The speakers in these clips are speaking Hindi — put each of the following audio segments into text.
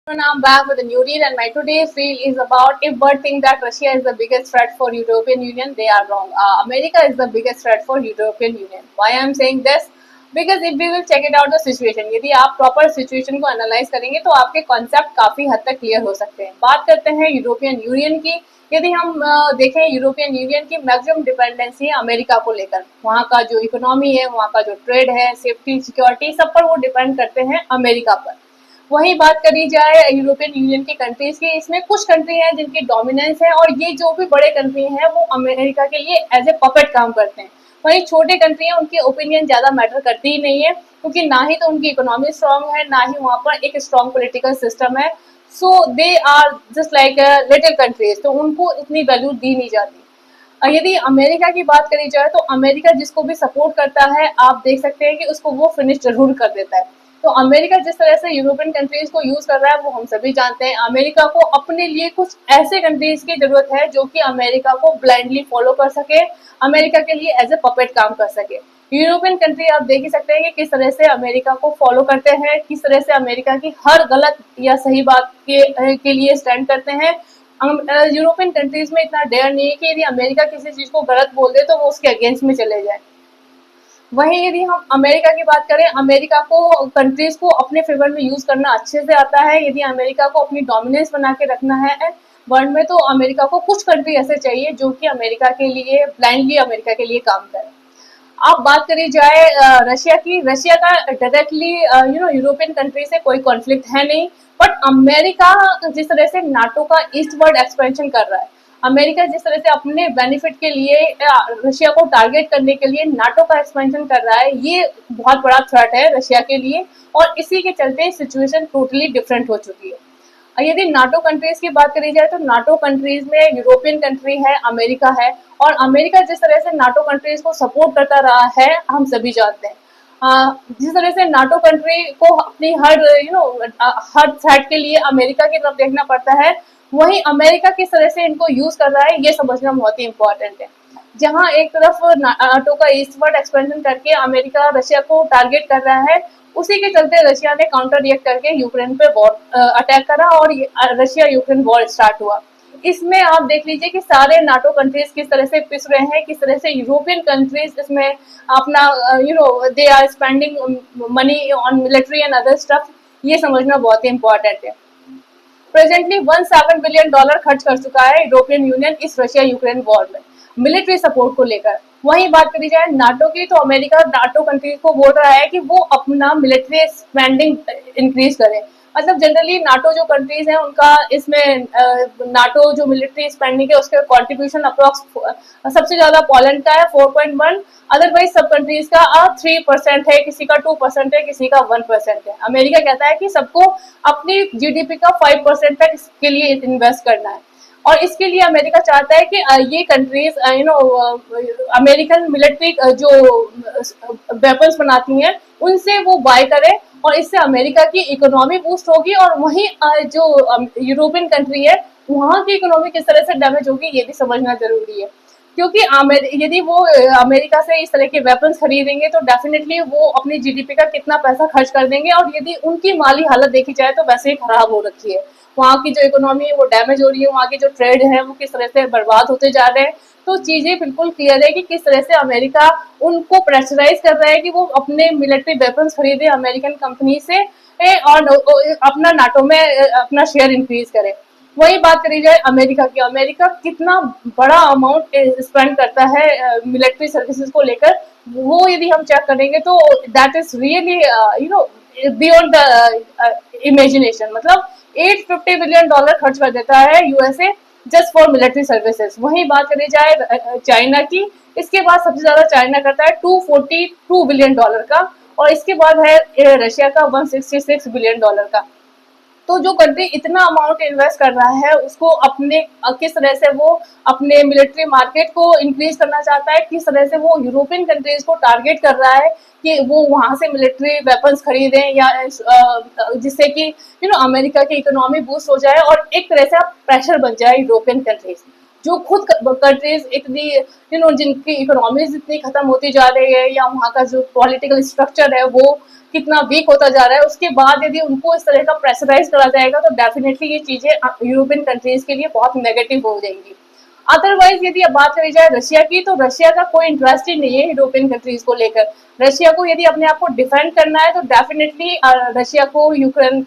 Now I'm back with a new reel, and my today's reel is about if bird think that Russia is the biggest threat for European Union, they are wrong. America is the biggest threat for European Union. Why I'm saying this? Because if we will check it out the situation, यदि आप प्रॉपर सिचुएशन को एनालाइज करेंगे तो आपके कॉन्सेप्ट काफी हद तक क्लियर हो सकते हैं। बात करते हैं यूरोपियन यूनियन की। यदि हम देखें यूरोपियन यूनियन की मैक्सिमम डिपेंडेंसी है अमेरिका को लेकर। वहाँ का जो इकोनॉमी है, वहाँ का जो ट्रेड है, सेफ्टी सिक्योरिटी, सब पर वो डिपेंड करते हैं अमेरिका पर। वही बात करी जाए यूरोपियन यूनियन की कंट्रीज की, इसमें कुछ कंट्री हैं जिनकी डोमिनेंस है और ये जो भी बड़े कंट्री हैं वो अमेरिका के लिए एज ए पपेट काम करते हैं। वही छोटे कंट्री हैं, उनकी ओपिनियन ज्यादा मैटर करती ही नहीं है, क्योंकि ना ही तो उनकी इकोनॉमी स्ट्रांग है, ना ही वहाँ पर एक स्ट्रांग पॉलिटिकल सिस्टम है। So they are just like little countries, तो उनको इतनी वैल्यू दी नहीं जाती। यदि अमेरिका की बात करी जाए तो अमेरिका जिसको भी सपोर्ट करता है, आप देख सकते हैं कि उसको वो फिनिश जरूर कर देता है। तो अमेरिका जिस तरह से यूरोपियन कंट्रीज को यूज कर रहा है वो हम सभी जानते हैं। अमेरिका को अपने लिए कुछ ऐसे कंट्रीज की जरूरत है जो कि अमेरिका को ब्लाइंडली फॉलो कर सके, अमेरिका के लिए एज ए पपेट काम कर सके। यूरोपियन कंट्री आप देख ही सकते हैं कि किस तरह से अमेरिका को फॉलो करते हैं, किस तरह से अमेरिका की हर गलत या सही बात के लिए स्टैंड करते हैं। यूरोपियन कंट्रीज में इतना डेयर नहीं है कि यदि अमेरिका किसी चीज को गलत बोल दे तो वो उसके अगेंस्ट में चले जाए। वहीं यदि हम अमेरिका की बात करें, अमेरिका को कंट्रीज को अपने फेवर में यूज करना अच्छे से आता है। यदि अमेरिका को अपनी डोमिनेंस बना के रखना है वर्ल्ड में, तो अमेरिका को कुछ कंट्री ऐसे चाहिए जो कि अमेरिका के लिए ब्लाइंडली अमेरिका के लिए काम करे। अब बात करी जाए रशिया की। रशिया का डायरेक्टली यूरोपियन कंट्री से कोई कॉन्फ्लिक्ट है नहीं, बट अमेरिका जिस तरह से नाटो का ईस्टवर्ड एक्सपेंशन कर रहा है, अमेरिका जिस तरह से अपने बेनिफिट के लिए रशिया को टारगेट करने के लिए नाटो का एक्सपेंशन कर रहा है, ये बहुत बड़ा थ्रेट है रशिया के लिए, और इसी के चलते सिचुएशन टोटली डिफरेंट हो चुकी है। यदि नाटो कंट्रीज की बात करी जाए तो नाटो कंट्रीज में यूरोपियन कंट्री है, अमेरिका है, और अमेरिका जिस तरह से नाटो कंट्रीज को सपोर्ट करता रहा है हम सभी जानते हैं। जिस तरह से नाटो कंट्री को अपनी हर साइड के लिए अमेरिका की तरफ देखना पड़ता है, वही अमेरिका किस तरह से इनको यूज कर रहा है ये समझना बहुत ही इंपॉर्टेंट है। जहां एक तरफ नाटो का ईस्टवर्ड एक्सपेंशन करके अमेरिका रशिया को टारगेट कर रहा है, उसी के चलते रशिया ने काउंटर रिएक्ट करके यूक्रेन पे वॉर अटैक करा और रशिया यूक्रेन वॉर स्टार्ट हुआ। इसमें आप देख लीजिए कि सारे नाटो कंट्रीज किस तरह से पिस रहे हैं, किस तरह से यूरोपियन कंट्रीज इसमें अपना they are spending money on military and other stuff, ये समझना बहुत ही इंपॉर्टेंट है। प्रेजेंटली $17 बिलियन खर्च कर चुका है यूरोपियन यूनियन इस रशिया यूक्रेन वॉर में मिलिट्री सपोर्ट को लेकर। वहीं बात करी जाए नाटो की, तो अमेरिका नाटो कंट्रीज को बोल रहा है कि वो अपना मिलिट्री स्पेंडिंग इंक्रीज करें। मतलब जनरली नाटो जो कंट्रीज हैं उनका इसमें नाटो जो मिलिट्री स्पेंडिंग है उसके कॉन्ट्रीब्यूशन अप्रोक्स सबसे ज्यादा पोलैंड का है 4.1, अदरवाइज सब कंट्रीज का 3% है, किसी का 2% है, किसी का 1% है। अमेरिका कहता है कि सबको अपनी जीडीपी का 5% तक इसके लिए इन्वेस्ट करना है, और इसके लिए अमेरिका चाहता है कि ये कंट्रीज अमेरिकन मिलिट्री जो वेपन्स बनाती हैं उनसे वो बाय करें, और इससे अमेरिका की इकोनॉमी बूस्ट होगी, और वहीं जो यूरोपियन कंट्री है वहां की इकोनॉमी किस तरह से डैमेज होगी ये भी समझना जरूरी है। क्योंकि यदि वो अमेरिका से इस तरह के वेपन्स खरीदेंगे तो डेफिनेटली वो अपनी जीडीपी का कितना पैसा खर्च कर देंगे, और यदि उनकी माली हालत देखी जाए तो वैसे ही खराब हो रखी है। वहाँ की जो इकोनॉमी है वो डैमेज हो रही है, वहाँ की जो ट्रेड है वो किस तरह से बर्बाद होते जा रहे हैं। तो चीजें बिल्कुल क्लियर है कि किस तरह से अमेरिका उनको प्रेशराइज कर रहा है कि वो अपने मिलिट्री वेपन्स खरीदे अमेरिकन कंपनी से, और अपना नाटो में अपना शेयर इंक्रीज करे। वही बात करी जाए अमेरिका की, अमेरिका कितना बड़ा अमाउंट स्पेंड करता है मिलिट्री सर्विसेज को लेकर, वो यदि हम चेक करेंगे तो that is really beyond the imagination. मतलब $850 बिलियन खर्च कर देता है USA just for military services. वही बात करी जाए चाइना की, इसके बाद सबसे ज्यादा चाइना करता है $242 बिलियन का, और इसके बाद है रशिया का $166 बिलियन का। तो जो कंट्री इतना अमाउंट इन्वेस्ट कर रहा है उसको अपने किस तरह से वो अपने मिलिट्री मार्केट को इंक्रीज करना चाहता है, किस तरह से वो यूरोपियन कंट्रीज को टारगेट कर रहा है कि वो वहां से मिलिट्री वेपन्स खरीदें, या जिससे कि अमेरिका की इकोनॉमी बूस्ट हो जाए और एक तरह से प्रेशर बन जाए यूरोपियन कंट्रीज। जो खुद कंट्रीज इतनी जिनकी इकोनॉमीज इतनी खत्म होती जा रही है, या वहाँ का जो पॉलिटिकल स्ट्रक्चर है वो कितना वीक होता जा रहा है, उसके बाद यदि उनको इस तरह का प्रेशराइज करा जाएगा तो डेफिनेटली ये चीजें यूरोपियन कंट्रीज के लिए बहुत नेगेटिव हो जाएंगी। अदरवाइज यदि अब बात करी जाए रशिया की, तो रशिया का कोई इंटरेस्ट ही नहीं है यूरोपियन कंट्रीज को लेकर। रशिया को यदि अपने आप को डिफेंड करना है तो डेफिनेटली रशिया को यूक्रेन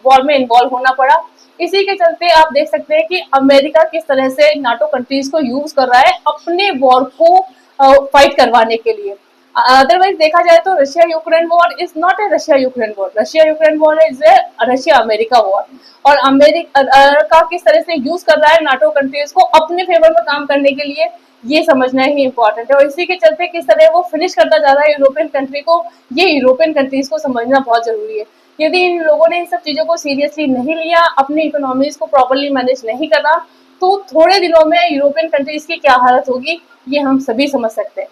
वॉर में इन्वॉल्व होना पड़ा। इसी के चलते आप देख सकते हैं कि अमेरिका किस तरह से नाटो कंट्रीज को यूज कर रहा है अपने वॉर को फाइट करवाने के लिए। अदरवाइज देखा जाए तो Russia Ukraine war is not A Russia Ukraine war, Russia Ukraine war is A Russia America war. और अमेरिका किस तरह से यूज कर रहा है नाटो कंट्रीज को अपने फेवर में काम करने के लिए, ये समझना ही इम्पोर्टेंट है। और इसी के चलते किस तरह वो फिनिश करता जा रहा है यूरोपियन कंट्री को, ये यूरोपियन कंट्रीज को समझना बहुत जरूरी है। यदि इन लोगों ने इन सब चीजों को सीरियसली नहीं लिया, अपनी इकोनॉमीज को प्रॉपरली मैनेज नहीं करा, तो थोड़े दिनों में यूरोपियन कंट्रीज की क्या हालत होगी ये हम सभी समझ सकते हैं।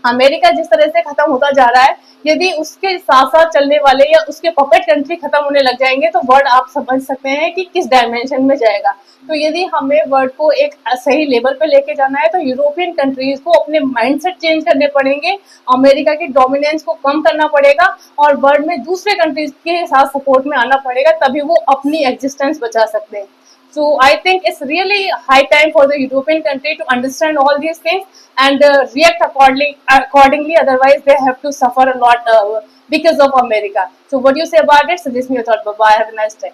अमेरिका जिस तरह से खत्म होता जा रहा है, यदि उसके साथ साथ चलने वाले या उसके पपेट कंट्री खत्म होने लग जाएंगे तो वर्ल्ड आप समझ सकते हैं कि किस डायमेंशन में जाएगा। तो यदि हमें वर्ल्ड को एक सही लेवल पे लेके जाना है तो यूरोपियन कंट्रीज को अपने माइंडसेट चेंज करने पड़ेंगे, अमेरिका के डोमिनेंस को कम करना पड़ेगा और वर्ल्ड में दूसरे कंट्रीज के साथ सपोर्ट में आना पड़ेगा, तभी वो अपनी एग्जिस्टेंस बचा सकते हैं। So I think it's really high time for the European country to understand all these things and react accordingly. Otherwise, they have to suffer a lot because of America. So what do you say about it? Suggest me your thought. Bye bye. Have a nice day.